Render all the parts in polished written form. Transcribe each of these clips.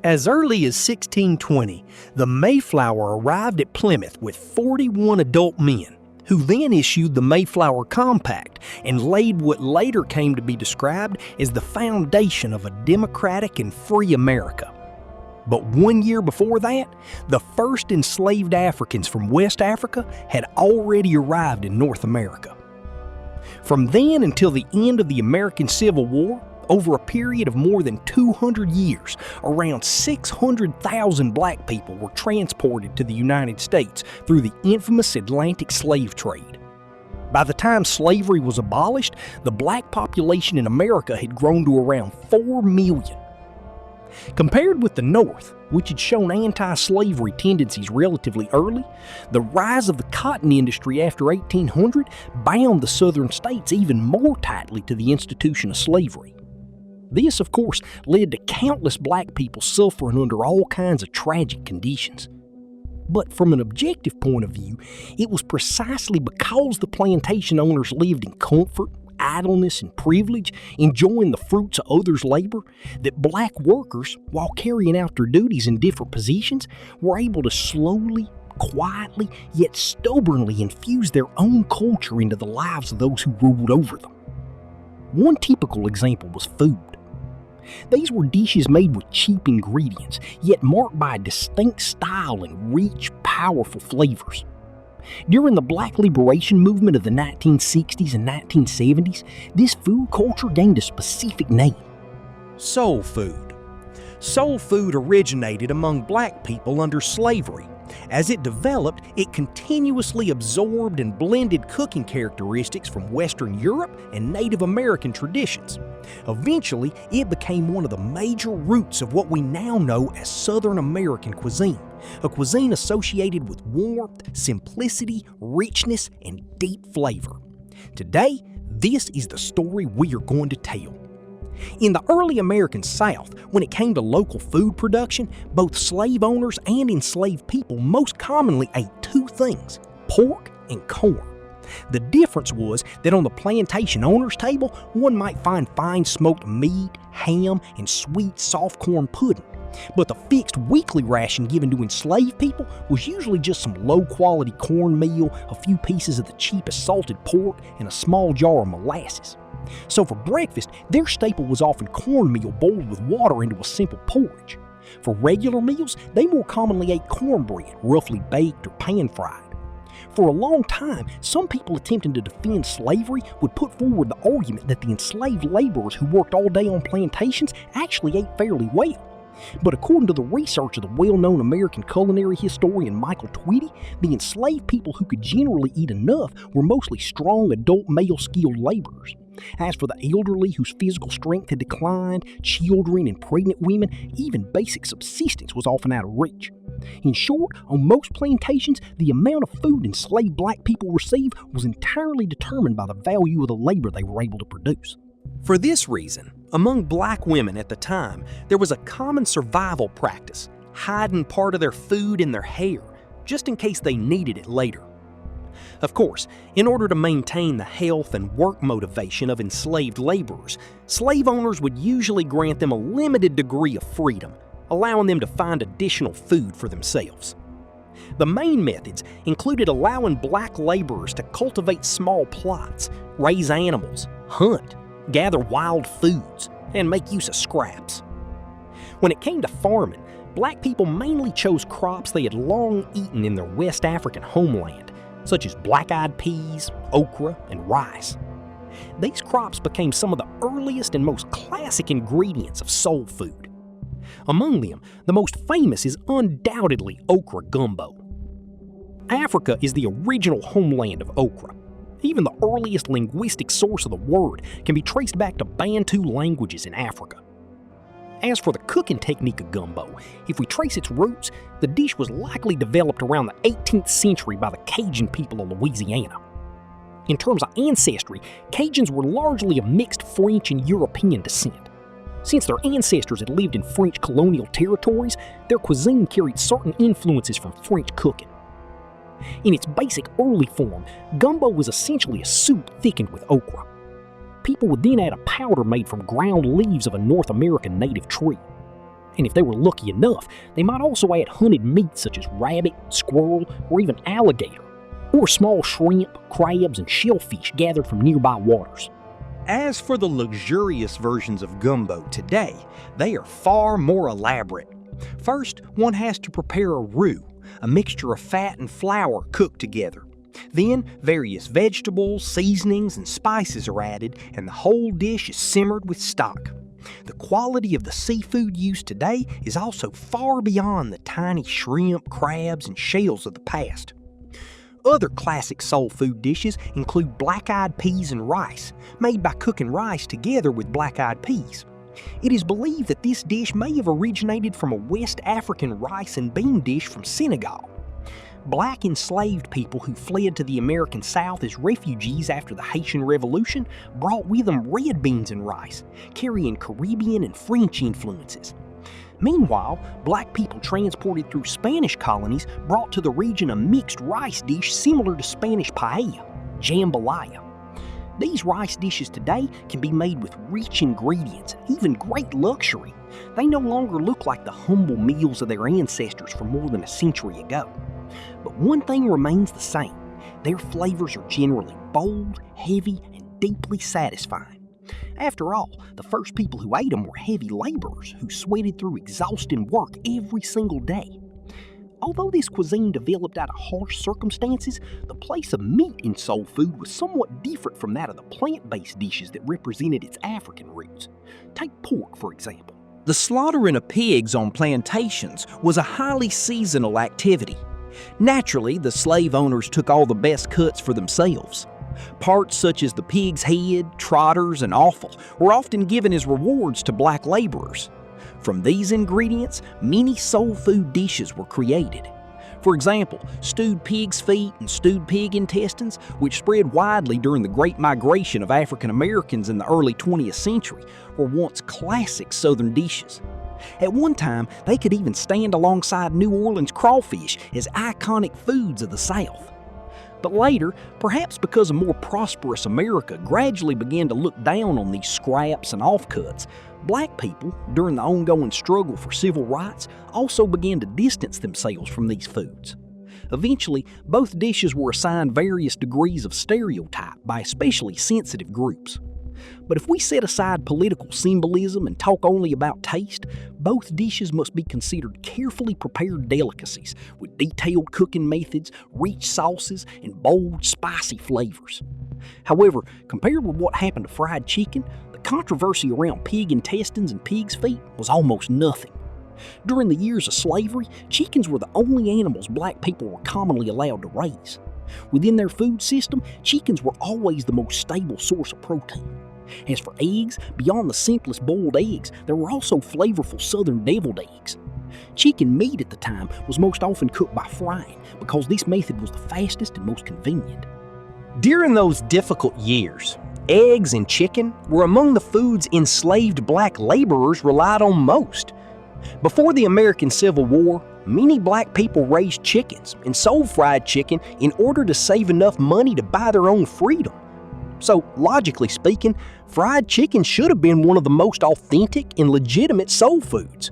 As early as 1620, the Mayflower arrived at Plymouth with 41 adult men, who then issued the Mayflower Compact and laid what later came to be described as the foundation of a democratic and free America. But 1 year before that, the first enslaved Africans from West Africa had already arrived in North America. From then until the end of the American Civil War, over a period of more than 200 years, around 600,000 black people were transported to the United States through the infamous Atlantic slave trade. By the time slavery was abolished, the black population in America had grown to around 4 million. Compared with the North, which had shown anti-slavery tendencies relatively early, the rise of the cotton industry after 1800 bound the Southern states even more tightly to the institution of slavery. This, of course, led to countless black people suffering under all kinds of tragic conditions. But from an objective point of view, it was precisely because the plantation owners lived in comfort, idleness, and privilege, enjoying the fruits of others' labor, that black workers, while carrying out their duties in different positions, were able to slowly, quietly, yet stubbornly infuse their own culture into the lives of those who ruled over them. One typical example was food. These were dishes made with cheap ingredients, yet marked by a distinct style and rich, powerful flavors. During the Black Liberation movement of the 1960s and 1970s, this food culture gained a specific name: soul food. Soul food originated among black people under slavery. As it developed, it continuously absorbed and blended cooking characteristics from Western Europe and Native American traditions. Eventually, it became one of the major roots of what we now know as Southern American cuisine, a cuisine associated with warmth, simplicity, richness, and deep flavor. Today, this is the story we are going to tell. In the early American South, when it came to local food production, both slave owners and enslaved people most commonly ate two things: pork and corn. The difference was that on the plantation owner's table, one might find fine smoked meat, ham, and sweet soft corn pudding. But the fixed weekly ration given to enslaved people was usually just some low-quality cornmeal, a few pieces of the cheapest salted pork, and a small jar of molasses. So for breakfast, their staple was often cornmeal boiled with water into a simple porridge. For regular meals, they more commonly ate cornbread, roughly baked or pan-fried. For a long time, some people attempting to defend slavery would put forward the argument that the enslaved laborers who worked all day on plantations actually ate fairly well. But according to the research of the well-known American culinary historian Michael Tweedy, the enslaved people who could generally eat enough were mostly strong adult male skilled laborers. As for the elderly whose physical strength had declined, children and pregnant women, even basic subsistence was often out of reach. In short, on most plantations, the amount of food enslaved black people received was entirely determined by the value of the labor they were able to produce. For this reason, among black women at the time, there was a common survival practice: hiding part of their food in their hair, just in case they needed it later. Of course, in order to maintain the health and work motivation of enslaved laborers, slave owners would usually grant them a limited degree of freedom, allowing them to find additional food for themselves. The main methods included allowing black laborers to cultivate small plots, raise animals, hunt, gather wild foods, and make use of scraps. When it came to farming, black people mainly chose crops they had long eaten in their West African homeland, such as black-eyed peas, okra, and rice. These crops became some of the earliest and most classic ingredients of soul food. Among them, the most famous is undoubtedly okra gumbo. Africa is the original homeland of okra. Even the earliest linguistic source of the word can be traced back to Bantu languages in Africa. As for the cooking technique of gumbo, if we trace its roots, the dish was likely developed around the 18th century by the Cajun people of Louisiana. In terms of ancestry, Cajuns were largely of mixed French and European descent. Since their ancestors had lived in French colonial territories, their cuisine carried certain influences from French cooking. In its basic early form, gumbo was essentially a soup thickened with okra. People would then add a powder made from ground leaves of a North American native tree. And if they were lucky enough, they might also add hunted meat such as rabbit, squirrel, or even alligator, or small shrimp, crabs, and shellfish gathered from nearby waters. As for the luxurious versions of gumbo today, they are far more elaborate. First, one has to prepare a roux, a mixture of fat and flour cooked together. Then, various vegetables, seasonings, and spices are added, and the whole dish is simmered with stock. The quality of the seafood used today is also far beyond the tiny shrimp, crabs, and shells of the past. Other classic soul food dishes include black-eyed peas and rice, made by cooking rice together with black-eyed peas. It is believed that this dish may have originated from a West African rice and bean dish from Senegal. Black enslaved people who fled to the American South as refugees after the Haitian Revolution brought with them red beans and rice, carrying Caribbean and French influences. Meanwhile, black people transported through Spanish colonies brought to the region a mixed rice dish similar to Spanish paella, jambalaya. These rice dishes today can be made with rich ingredients and even great luxury. They no longer look like the humble meals of their ancestors from more than a century ago. But one thing remains the same. Their flavors are generally bold, heavy, and deeply satisfying. After all, the first people who ate them were heavy laborers who sweated through exhausting work every single day. Although this cuisine developed out of harsh circumstances, the place of meat in soul food was somewhat different from that of the plant-based dishes that represented its African roots. Take pork, for example. The slaughtering of pigs on plantations was a highly seasonal activity. Naturally, the slave owners took all the best cuts for themselves. Parts such as the pig's head, trotters, and offal were often given as rewards to black laborers. From these ingredients, many soul food dishes were created. For example, stewed pig's feet and stewed pig intestines, which spread widely during the Great Migration of African Americans in the early 20th century, were once classic Southern dishes. At one time, they could even stand alongside New Orleans crawfish as iconic foods of the South. But later, perhaps because a more prosperous America gradually began to look down on these scraps and offcuts, black people, during the ongoing struggle for civil rights, also began to distance themselves from these foods. Eventually, both dishes were assigned various degrees of stereotype by especially sensitive groups. But if we set aside political symbolism and talk only about taste, both dishes must be considered carefully prepared delicacies with detailed cooking methods, rich sauces, and bold, spicy flavors. However, compared with what happened to fried chicken, the controversy around pig intestines and pig's feet was almost nothing. During the years of slavery, chickens were the only animals black people were commonly allowed to raise. Within their food system, chickens were always the most stable source of protein. As for eggs, beyond the simplest boiled eggs, there were also flavorful southern deviled eggs. Chicken meat at the time was most often cooked by frying because this method was the fastest and most convenient. During those difficult years, eggs and chicken were among the foods enslaved black laborers relied on most. Before the American Civil War, many black people raised chickens and sold fried chicken in order to save enough money to buy their own freedom. So, logically speaking, fried chicken should have been one of the most authentic and legitimate soul foods.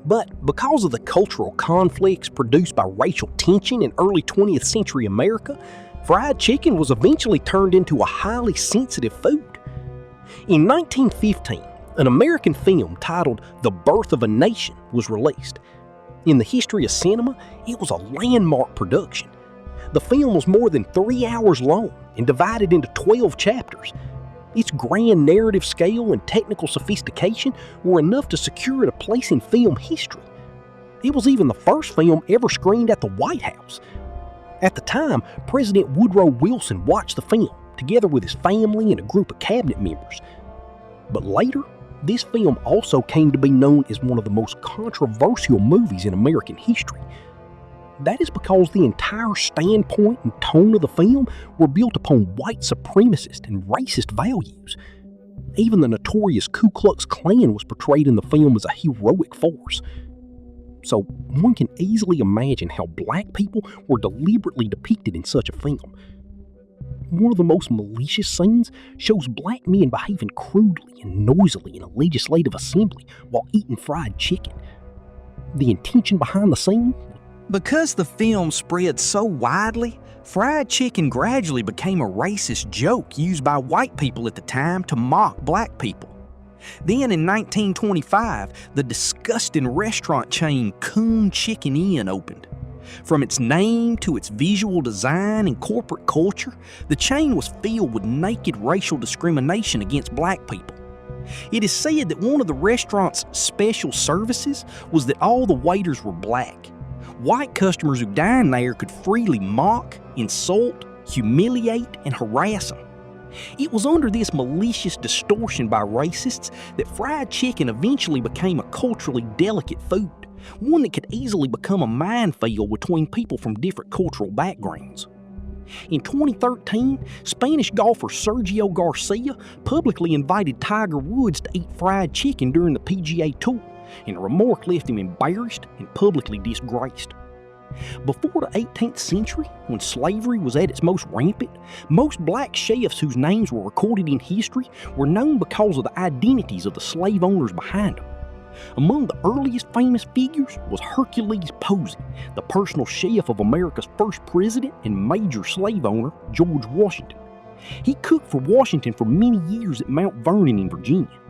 But because of the cultural conflicts produced by racial tension in early 20th century America, fried chicken was eventually turned into a highly sensitive food. In 1915, an American film titled The Birth of a Nation was released. In the history of cinema, it was a landmark production. The film was more than 3 hours long and divided into 12 chapters. Its grand narrative scale and technical sophistication were enough to secure it a place in film history. It was even the first film ever screened at the White House. At the time, President Woodrow Wilson watched the film, together with his family and a group of cabinet members. But later, this film also came to be known as one of the most controversial movies in American history. That is because the entire standpoint and tone of the film were built upon white supremacist and racist values. Even the notorious Ku Klux Klan was portrayed in the film as a heroic force. So one can easily imagine how black people were deliberately depicted in such a film. One of the most malicious scenes shows black men behaving crudely and noisily in a legislative assembly while eating fried chicken. The intention behind the scene? Because the film spread so widely, fried chicken gradually became a racist joke used by white people at the time to mock black people. Then in 1925, the disgusting restaurant chain Coon Chicken Inn opened. From its name to its visual design and corporate culture, the chain was filled with naked racial discrimination against black people. It is said that one of the restaurant's special services was that all the waiters were black. White customers who dined there could freely mock, insult, humiliate, and harass them. It was under this malicious distortion by racists that fried chicken eventually became a culturally delicate food, one that could easily become a minefield between people from different cultural backgrounds. In 2013, Spanish golfer Sergio Garcia publicly invited Tiger Woods to eat fried chicken during the PGA Tour, and a remark left him embarrassed and publicly disgraced. Before the 18th century, when slavery was at its most rampant, most black chefs whose names were recorded in history were known because of the identities of the slave owners behind them. Among the earliest famous figures was Hercules Posey, the personal chef of America's first president and major slave owner, George Washington. He cooked for Washington for many years at Mount Vernon in Virginia.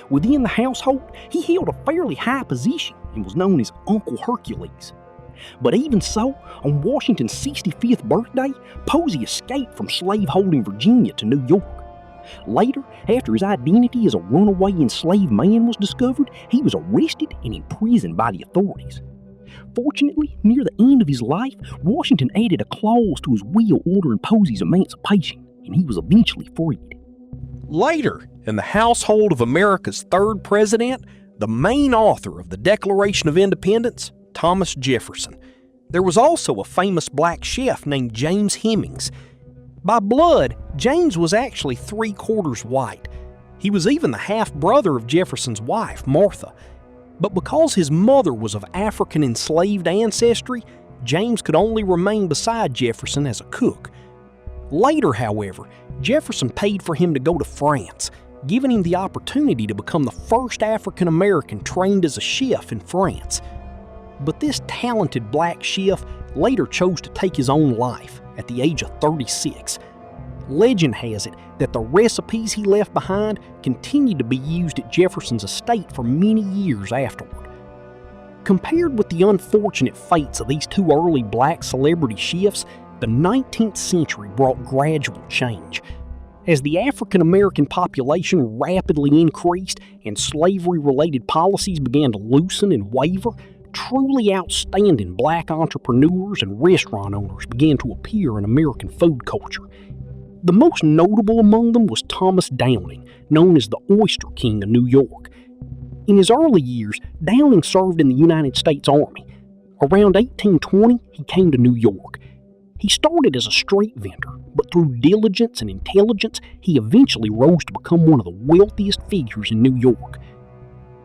Within the household, he held a fairly high position and was known as Uncle Hercules. But even so, on Washington's 65th birthday, Posey escaped from slaveholding Virginia to New York. Later, after his identity as a runaway enslaved man was discovered, he was arrested and imprisoned by the authorities. Fortunately, near the end of his life, Washington added a clause to his will ordering Posey's emancipation, and he was eventually freed. Later, in the household of America's third president, the main author of the Declaration of Independence, Thomas Jefferson, there was also a famous black chef named James Hemings. By blood, James was actually 3/4 white. He was even the half-brother of Jefferson's wife, Martha. But because his mother was of African enslaved ancestry, James could only remain beside Jefferson as a cook. Later, however, Jefferson paid for him to go to France, giving him the opportunity to become the first African American trained as a chef in France. But this talented black chef later chose to take his own life at the age of 36. Legend has it that the recipes he left behind continued to be used at Jefferson's estate for many years afterward. Compared with the unfortunate fates of these two early black celebrity chefs, the 19th century brought gradual change. As the African American population rapidly increased and slavery-related policies began to loosen and waver, truly outstanding black entrepreneurs and restaurant owners began to appear in American food culture. The most notable among them was Thomas Downing, known as the Oyster King of New York. In his early years, Downing served in the United States Army. Around 1820, he came to New York. He started as a street vendor, but through diligence and intelligence, he eventually rose to become one of the wealthiest figures in New York.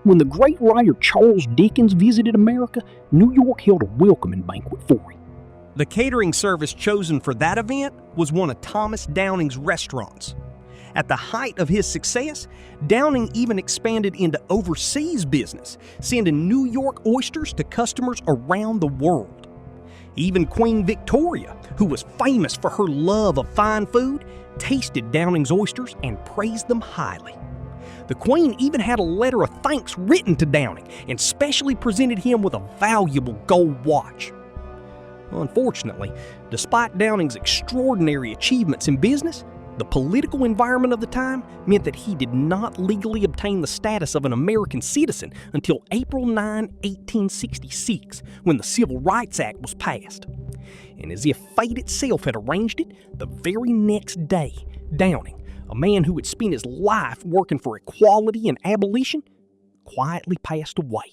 When the great writer Charles Dickens visited America, New York held a welcoming banquet for him. The catering service chosen for that event was one of Thomas Downing's restaurants. At the height of his success, Downing even expanded into overseas business, sending New York oysters to customers around the world. Even Queen Victoria, who was famous for her love of fine food, tasted Downing's oysters and praised them highly. The Queen even had a letter of thanks written to Downing and specially presented him with a valuable gold watch. Unfortunately, despite Downing's extraordinary achievements in business, the political environment of the time meant that he did not legally obtain the status of an American citizen until April 9, 1866, when the Civil Rights Act was passed. And as if fate itself had arranged it, the very next day, Downing, a man who had spent his life working for equality and abolition, quietly passed away.